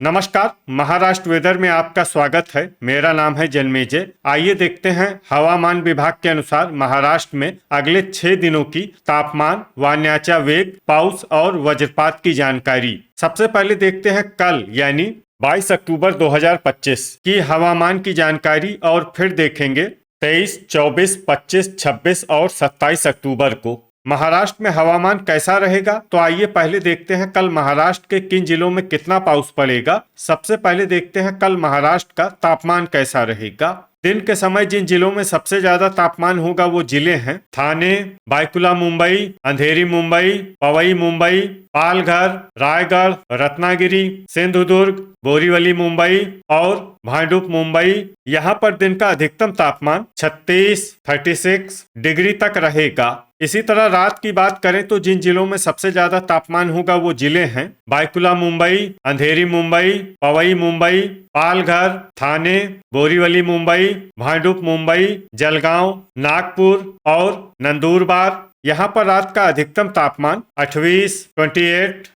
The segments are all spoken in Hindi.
नमस्कार। महाराष्ट्र वेदर में आपका स्वागत है। मेरा नाम है जन्मेजय। आइए देखते हैं हवामान विभाग के अनुसार महाराष्ट्र में अगले 6 दिनों की तापमान, वायुच्या वेग, पाउस और वज्रपात की जानकारी। सबसे पहले देखते हैं कल यानी 22 अक्टूबर 2025 की हवामान की जानकारी और फिर देखेंगे 23, 24, 25, 26 और 27 अक्टूबर को महाराष्ट्र में हवामान कैसा रहेगा। तो आइए पहले देखते हैं कल महाराष्ट्र के किन जिलों में कितना पाउस पड़ेगा। सबसे पहले देखते हैं कल महाराष्ट्र का तापमान कैसा रहेगा। दिन के समय जिन जिलों में सबसे ज्यादा तापमान होगा वो जिले हैं ठाणे, बायकुला मुंबई, अंधेरी मुंबई, पवई मुंबई, पालघर, रायगढ़, रत्नागिरी, सिंधुदुर्ग, बोरीवली मुंबई और भांडुप मुंबई। यहाँ पर दिन का अधिकतम तापमान 36 डिग्री तक रहेगा। इसी तरह रात की बात करें तो जिन जिलों में सबसे ज्यादा तापमान होगा वो जिले हैं बायकुला मुंबई, अंधेरी मुंबई, पवई मुंबई, पालघर, ठाणे, बोरीवली मुंबई, भांडुप मुंबई, जलगांव, नागपुर और नंदुरबार। यहाँ पर रात का अधिकतम तापमान 28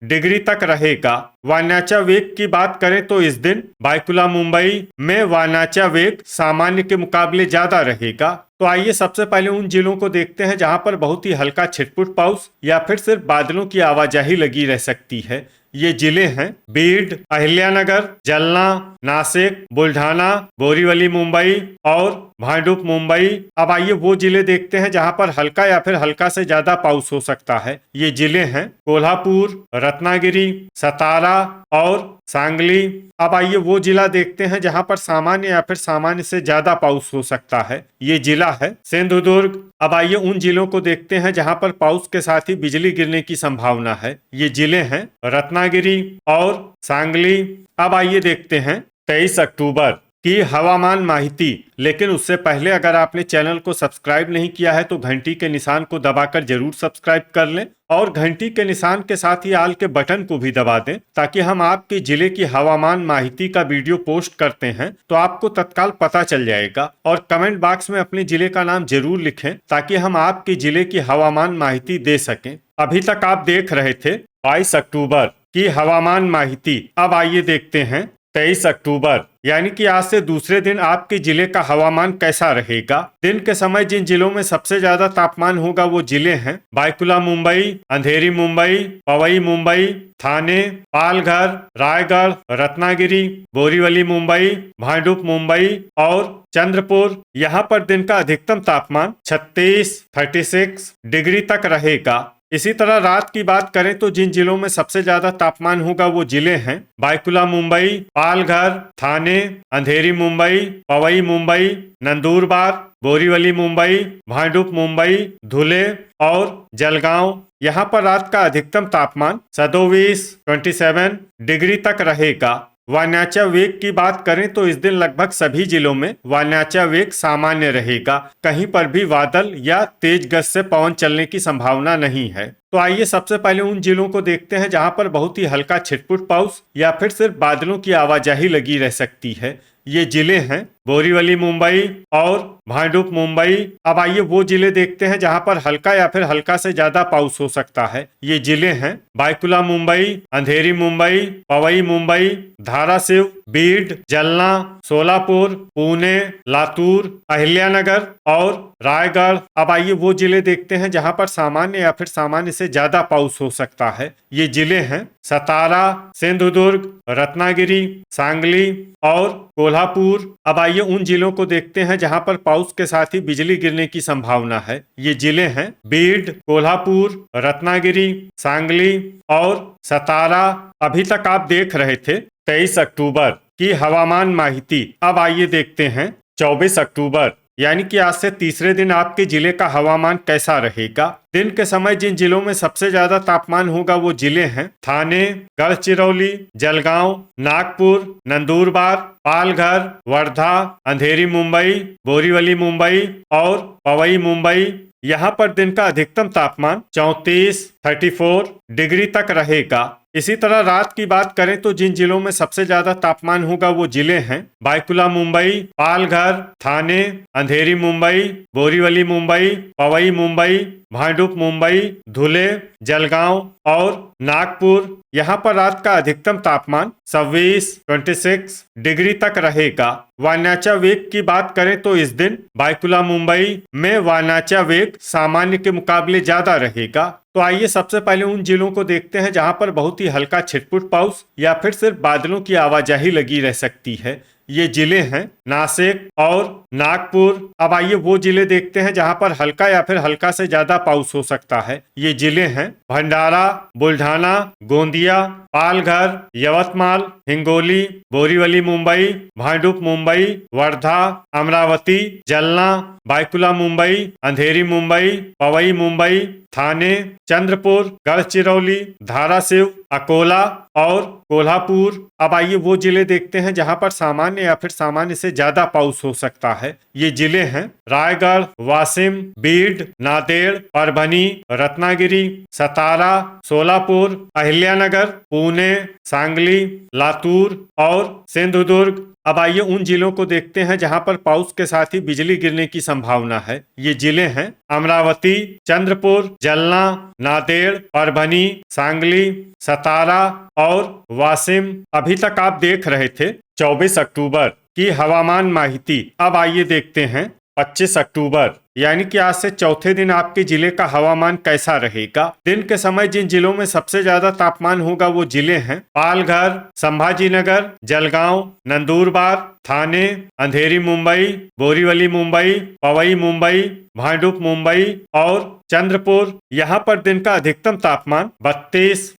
डिग्री तक रहेगा। वायुच्या वेग की बात करें तो इस दिन बायकुला मुंबई में वायुच्या वेग सामान्य के मुकाबले ज्यादा रहेगा। तो आइए सबसे पहले उन जिलों को देखते हैं जहां पर बहुत ही हल्का छिटपुट पाउस या फिर सिर्फ बादलों की आवाजाही लगी रह सकती है। ये जिले हैं बीड, अहिल्यानगर, जालना, नासिक, बुल्ढाना, बोरीवली मुंबई और भांडुप मुंबई। अब आइए वो जिले देखते हैं जहां पर हल्का या फिर हल्का से ज्यादा पाउस हो सकता है। ये जिले हैं कोल्हापुर, रत्नागिरी, सतारा और सांगली। अब आइए वो जिला देखते हैं जहां पर सामान्य या फिर सामान्य से ज्यादा पाउस हो सकता है। ये जिला है सिंधुदुर्ग। अब आइए उन जिलों को देखते हैं जहां पर पाउस के साथ ही बिजली गिरने की संभावना है। ये जिले हैं रत्नागिरी और सांगली। अब आइए देखते हैं 23 अक्टूबर की हवामान माहिती। लेकिन उससे पहले अगर आपने चैनल को सब्सक्राइब नहीं किया है तो घंटी के निशान को दबाकर जरूर सब्सक्राइब कर लें और घंटी के निशान के साथ ही आल के बटन को भी दबा दें ताकि हम आपके जिले की हवामान माहिती का वीडियो पोस्ट करते हैं तो आपको तत्काल पता चल जाएगा। और कमेंट बॉक्स में अपने जिले का नाम जरूर लिखें ताकि हम आपके जिले की हवामान माहिती दे सकें। अभी तक आप देख रहे थे 22 अक्टूबर की हवामान माहिती। अब आइए देखते हैं 23 अक्टूबर यानी कि आज से दूसरे दिन आपके जिले का हवामान कैसा रहेगा। दिन के समय जिन जिलों में सबसे ज्यादा तापमान होगा वो जिले हैं बायकुला मुंबई, अंधेरी मुंबई, पवई मुंबई, ठाणे, पालघर, रायगढ़, रत्नागिरी, बोरीवली मुंबई, भांडुप मुंबई और चंद्रपुर। यहाँ पर दिन का अधिकतम तापमान 36 डिग्री तक रहेगा। इसी तरह रात की बात करें तो जिन जिलों में सबसे ज्यादा तापमान होगा वो जिले हैं बायकुला मुंबई, पालघर, ठाणे, अंधेरी मुंबई, पवई मुंबई, नंदुरबार, बोरीवली मुंबई, भांडुप मुंबई, धुले और जलगांव। यहाँ पर रात का अधिकतम तापमान 27 डिग्री तक रहेगा। वायुच्या वेग की बात करें तो इस दिन लगभग सभी जिलों में वायुच्या वेग सामान्य रहेगा। कहीं पर भी बादल या तेज गति से पवन चलने की संभावना नहीं है। तो आइए सबसे पहले उन जिलों को देखते हैं जहां पर बहुत ही हल्का छिटपुट पाउस या फिर सिर्फ बादलों की आवाजाही लगी रह सकती है। ये जिले हैं बोरीवली मुंबई और भांडुप मुंबई। अब आइए वो जिले देखते हैं जहां पर हल्का या फिर हल्का से ज्यादा पाउस हो सकता है। ये जिले हैं बायकुला मुंबई, अंधेरी मुंबई, पवई मुंबई, धाराशिव, बीड, जालना, सोलापुर, पुणे, लातूर, अहिल्यानगर और रायगढ़। अब आइए वो जिले देखते हैं जहां पर सामान्य या फिर सामान्य से ज्यादा पाउस हो सकता है। ये जिले हैं सतारा, सिंधुदुर्ग, रत्नागिरी, सांगली और कोल्हापुर। अब आइए उन जिलों को देखते हैं जहां पर पाउस के साथ ही बिजली गिरने की संभावना है। ये जिले हैं बीड, कोल्हापुर, रत्नागिरी, सांगली और सतारा। अभी तक आप देख रहे थे 23 अक्टूबर की हवामान माहिती। अब आइए देखते हैं 24 अक्टूबर यानी कि आज से तीसरे दिन आपके जिले का हवामान कैसा रहेगा। दिन के समय जिन जिलों में सबसे ज्यादा तापमान होगा वो जिले हैं ठाणे, गढ़चिरौली, जलगांव, नागपुर, नंदुरबार, पालघर, वर्धा, अंधेरी मुंबई, बोरीवली मुंबई और पवई मुंबई। यहाँ पर दिन का अधिकतम तापमान 34 डिग्री तक रहेगा। इसी तरह रात की बात करें तो जिन जिलों में सबसे ज्यादा तापमान होगा वो जिले हैं बायकुला मुंबई, पालघर, ठाणे, अंधेरी मुंबई, बोरीवली मुंबई, पवई मुंबई भांडुप मुंबई, धुले, जलगांव और नागपुर। यहाँ पर रात का अधिकतम तापमान 26 डिग्री तक रहेगा। वायनाचा वेग की बात करें तो इस दिन बायकुला मुंबई में वायनाचा वेग सामान्य के मुकाबले ज्यादा रहेगा। तो आइए सबसे पहले उन जिलों को देखते हैं जहां पर बहुत ही हल्का छिटपुट पाउस या फिर सिर्फ बादलों की आवाजाही लगी रह सकती है। ये जिले हैं नासिक और नागपुर। अब आइए वो जिले देखते हैं जहां पर हल्का या फिर हल्का से ज्यादा पाउस हो सकता है। ये जिले हैं भंडारा, बुल्ढाना, गोंदिया, पालघर, यवतमाल, हिंगोली, बोरीवली मुंबई, भांडुप मुंबई, वर्धा, अमरावती, जलना, बायकुला मुंबई, अंधेरी मुंबई, पवई मुंबई, थाने, चंद्रपुर, गढ़चिरौली, धाराशिव, अकोला और कोल्हापुर। अब आइए वो जिले देखते हैं जहां पर सामान्य या फिर सामान्य से ज्यादा पाउस हो सकता है। ये जिले हैं रायगढ़, वाशिम, बीड, नांदेड़, परभनी, रत्नागिरी, सतारा, सोलापुर, अहिल्यानगर, पुणे, सांगली, लातूर और सिंधुदुर्ग। अब आइए उन जिलों को देखते हैं जहां पर पाउस के साथ ही बिजली गिरने की संभावना है। ये जिले हैं अमरावती, चंद्रपुर, जलना, नांदेड़, परभनी, सांगली, सतारा और वाशिम। अभी तक आप देख रहे थे 24 अक्टूबर की हवामान माहिती। अब आइए देखते हैं 25 अक्टूबर यानी कि आज से चौथे दिन आपके जिले का हवामान कैसा रहेगा। दिन के समय जिन जिलों में सबसे ज्यादा तापमान होगा वो जिले हैं पालघर, संभाजीनगर, जलगांव, नंदुरबार, थाने, अंधेरी मुंबई, बोरीवली मुंबई, पवई मुंबई, भांडुप मुंबई और चंद्रपुर। यहाँ पर दिन का अधिकतम तापमान 32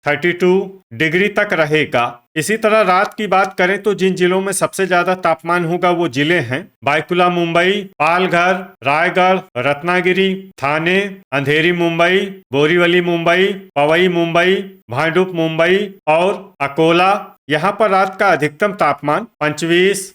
डिग्री तक रहेगा। इसी तरह रात की बात करें तो जिन जिलों में सबसे ज्यादा तापमान होगा वो जिले हैं बायकुला मुंबई, पालघर, रायगढ़, रत्नागिरी, थाने, अंधेरी मुंबई, बोरीवली मुंबई, पवई मुंबई, भांडुप मुंबई और अकोला। यहाँ पर रात का अधिकतम तापमान 25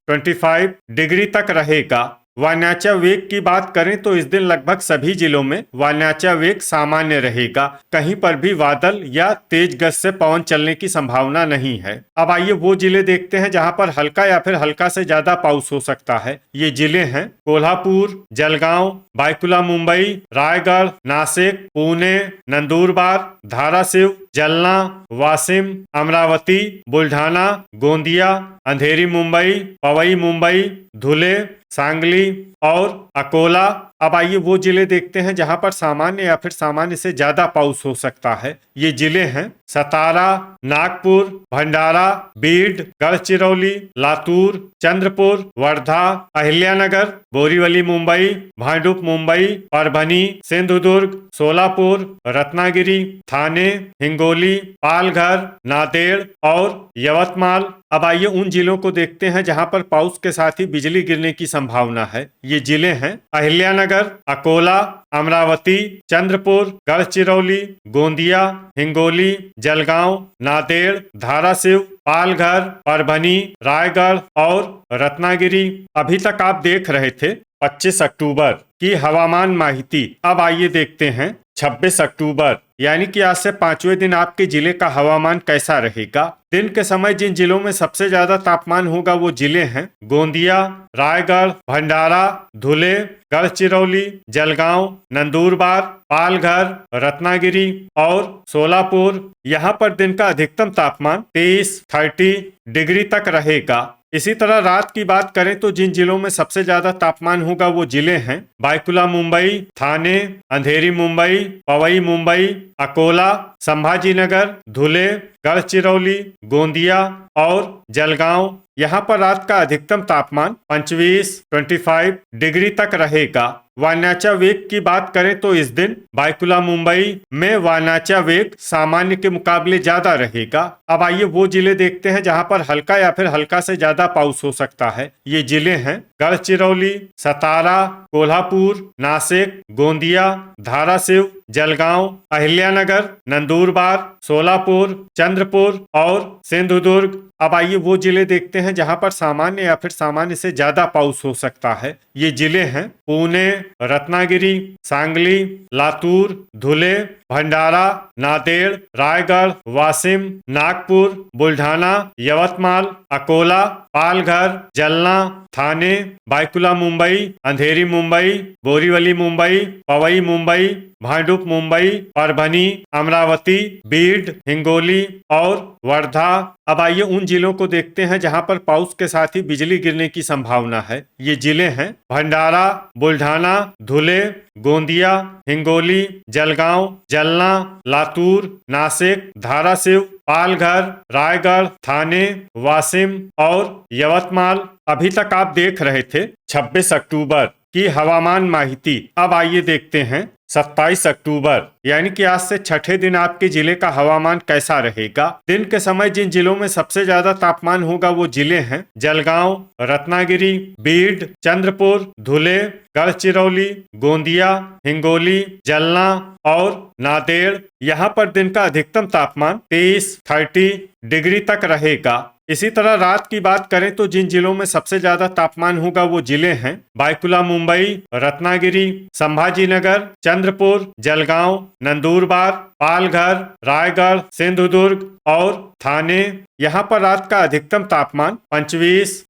डिग्री तक रहेगा। वायनाचा वेग की बात करें तो इस दिन लगभग सभी जिलों में वायनाचा वेग सामान्य रहेगा। कहीं पर भी बादल या तेज गति से पवन चलने की संभावना नहीं है। अब आइए वो जिले देखते हैं जहां पर हल्का या फिर हल्का से ज्यादा पाउस हो सकता है। ये जिले हैं कोल्हापुर, जलगांव, बायकुला मुंबई, रायगढ़, नासिक, पुणे, नंदुरबार, धाराशिव, जलना, वाशिम, अमरावती, बुल्ढाना, गोंदिया, अंधेरी मुंबई, पवई मुंबई, धुले, सांगली और अकोला। अब आइए वो जिले देखते हैं जहां पर सामान्य या फिर सामान्य से ज्यादा पाउस हो सकता है। ये जिले हैं सतारा, नागपुर, भंडारा, बीड, गढ़चिरौली, लातूर, चंद्रपुर, वर्धा, अहिल्यानगर, बोरीवली मुंबई, भांडुप मुंबई, परभनी, सिंधुदुर्ग, सोलापुर, रत्नागिरी, थाने, हिंगोली, पालघर, नांदेड़ और यवतमाल। अब आइए उन जिलों को देखते हैं जहां पर पाउस के साथ ही बिजली गिरने की संभावना है। ये जिले हैं अहिल्यानगर, अकोला, अमरावती, चंद्रपुर, गढ़चिरौली, गोंदिया, हिंगोली, जलगांव, नांदेड़, धाराशिव, पालघर, परभनी, रायगढ़ और रत्नागिरी। अभी तक आप देख रहे थे 25 अक्टूबर की हवामान माहिती। अब आइए देखते हैं 26 अक्टूबर यानी कि आज से पांचवें दिन आपके जिले का हवामान कैसा रहेगा। दिन के समय जिन जिलों में सबसे ज्यादा तापमान होगा वो जिले हैं गोंदिया, रायगढ़, भंडारा, धुले, गढ़चिरौली, जलगांव, नंदुरबार, पालघर, रत्नागिरी और सोलापुर। यहाँ पर दिन का अधिकतम तापमान 30 डिग्री तक रहेगा। इसी तरह रात की बात करें तो जिन जिलों में सबसे ज्यादा तापमान होगा वो जिले हैं बायकुला मुंबई, थाने, अंधेरी मुंबई, पवई मुंबई, अकोला, संभाजीनगर, धुले, गढ़चिरौली, गोंदिया और जलगांव। यहाँ पर रात का अधिकतम तापमान 25 डिग्री तक रहेगा। वायनाचा वेग की बात करें तो इस दिन बायकुला मुंबई में वायनाचा वेग सामान्य के मुकाबले ज्यादा रहेगा। अब आइए वो जिले देखते हैं जहां पर हल्का या फिर हल्का से ज्यादा पाउस हो सकता है। ये जिले हैं गढ़चिरौली, सतारा, कोल्हापुर, नासिक, गोंदिया, धाराशिव, जलगांव, अहिल्यानगर, नंदुरबार, सोलापुर, चंद्रपुर और सिंधुदुर्ग। अब आइए वो जिले देखते हैं जहां पर सामान्य या फिर सामान्य से ज्यादा पाउस हो सकता है। ये जिले हैं पुणे, रत्नागिरी, सांगली, लातूर, धुले, भंडारा, नांदेड़, रायगढ़, वाशिम, नागपुर, बुल्ढाना, यवतमाल, अकोला, पालघर, जलना, थाने, बायकुला मुंबई, अंधेरी मुंबई, बोरीवली मुंबई, पवई मुंबई, भांडुप मुंबई, परभनी, अमरावती, बीड, हिंगोली और वर्धा। अब आइए उन जिलों को देखते हैं जहां पर पाउस के साथ ही बिजली गिरने की संभावना है। ये जिले हैं भंडारा, बुल्ढाना, धुले, गोंदिया, हिंगोली, जलगांव, जलना, लातूर, नासिक, धाराशिव, पालघर, रायगढ़, थाने, वाशिम और यवतमाल। अभी तक आप देख रहे थे 26 अक्टूबर की हवामान माहिती। अब आइए देखते हैं 27 अक्टूबर यानी कि आज से छठे दिन आपके जिले का हवामान कैसा रहेगा। दिन के समय जिन जिलों में सबसे ज्यादा तापमान होगा वो जिले हैं जलगांव, रत्नागिरी, बीड, चंद्रपुर, धुले, गढ़चिरौली, गोंदिया, हिंगोली, जलना और नांदेड़। यहाँ पर दिन का अधिकतम तापमान 30 डिग्री तक रहेगा। इसी तरह रात की बात करें तो जिन जिलों में सबसे ज्यादा तापमान होगा वो जिले हैं बायकुला मुंबई, रत्नागिरी, संभाजीनगर, चंद्रपुर, जलगांव, नंदुरबार, पालघर, रायगढ़, सिंधुदुर्ग और थाने। यहाँ पर रात का अधिकतम तापमान 25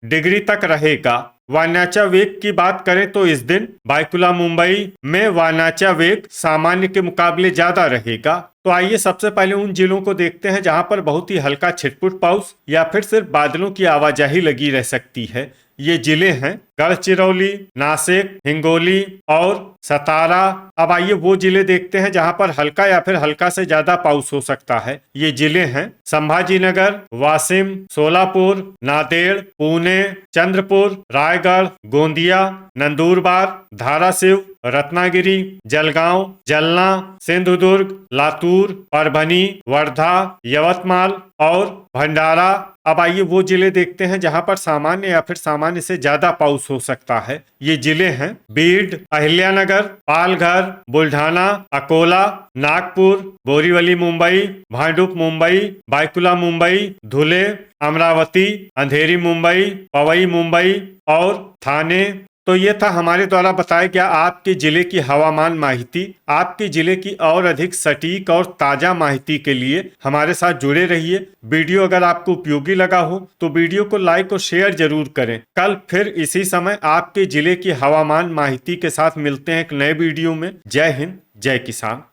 डिग्री तक रहेगा। वायनाचा वेग की बात करें तो इस दिन बायकुला मुंबई में वायनाचा वेग सामान्य के मुकाबले ज्यादा रहेगा। तो आइए सबसे पहले उन जिलों को देखते हैं जहां पर बहुत ही हल्का छिटपुट पाउस या फिर सिर्फ बादलों की आवाजाही लगी रह सकती है। ये जिले हैं गढ़चिरौली, नासिक, हिंगोली और सतारा। अब आइए वो जिले देखते हैं जहां पर हल्का या फिर हल्का से ज्यादा पाउस हो सकता है। ये जिले हैं संभाजीनगर, वाशिम, सोलापुर, नांदेड़, पुणे, चंद्रपुर, रायगढ़, गोंदिया, नंदुरबार, धाराशिव, रत्नागिरी, जलगांव, जलना, सिंधुदुर्ग, लातूर, परभनी, वर्धा, यवतमाल और भंडारा। अब आइए वो जिले देखते हैं जहां पर सामान्य या फिर सामान्य से ज्यादा पाउस हो सकता है। ये जिले हैं बीड, अहिल्यानगर, पालघर, बुल्ढाना, अकोला, नागपुर, बोरीवली मुंबई, भांडुप मुंबई, बायकुला मुंबई, धुले, अमरावती, अंधेरी मुंबई, पवई मुंबई और थाने। तो ये था हमारे द्वारा बताया गया आपके जिले की हवामान माहिती। आपके जिले की और अधिक सटीक और ताजा माहिती के लिए हमारे साथ जुड़े रहिए। वीडियो अगर आपको उपयोगी लगा हो तो वीडियो को लाइक और शेयर जरूर करें। कल फिर इसी समय आपके जिले की हवामान माहिती के साथ मिलते हैं एक नए वीडियो में। जय हिंद, जय किसान।